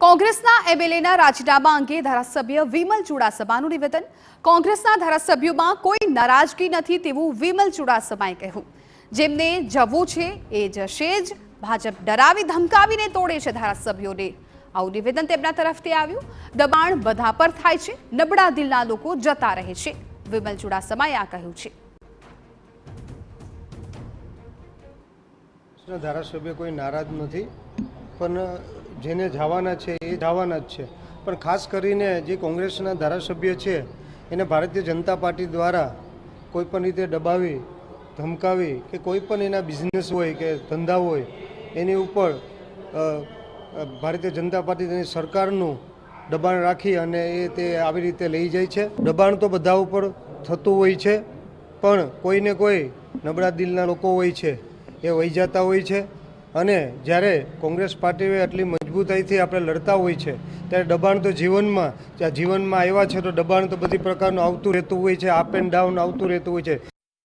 કોંગ્રેસના એમએલએના રાજીનામા અંગે ધારાસભ્ય વિમલ ચુડાસમાનું નિવેદન। કોંગ્રેસના ધારાસભ્યોમાં કોઈ નારાજગી નથી તેવું વિમલ ચુડાસમાએ કહ્યું। જેમને જવું છે એ જશે જ, ભાજપ ડરાવી ધમકાવીને તોડે છે ધારાસભ્યોને। આવું નિવેદન તેમના તરફથી આવ્યું। દબાણ બધા પર થાય છે, નબળા દિલના લોકો જતા રહે છે, વિમલ ચુડાસમાએ આ કહ્યું છે। ધારાસભ્ય કોઈ નારાજ નથી, પણ જેને જવાના છે એ જવાના જ છે। પણ ખાસ કરીને જે કોંગ્રેસના ધારાસભ્ય છે એને ભારતીય જનતા પાર્ટી દ્વારા કોઈપણ રીતે દબાવી ધમકાવી કે કોઈપણ એના બિઝનેસ હોય કે ધંધા હોય એની ઉપર ભારતીય જનતા પાર્ટી તેની સરકારનું દબાણ રાખી અને એ તે આવી રીતે લઈ જાય છે। દબાણ તો બધા ઉપર થતું હોય છે, પણ કોઈને કોઈ નબળા દિલના લોકો હોય છે એ વહી જતા હોય છે। અને જ્યારે કોંગ્રેસ પાર્ટીએ આટલી મજબૂતાઈથી આપણે લડતા હોય છે ત્યારે દબાણ તો જીવનમાં આવ્યા છે તો દબાણ તો બધી પ્રકારનું આવતું રહેતું હોય છે, અપ એન્ડ ડાઉન આવતું રહેતું હોય છે।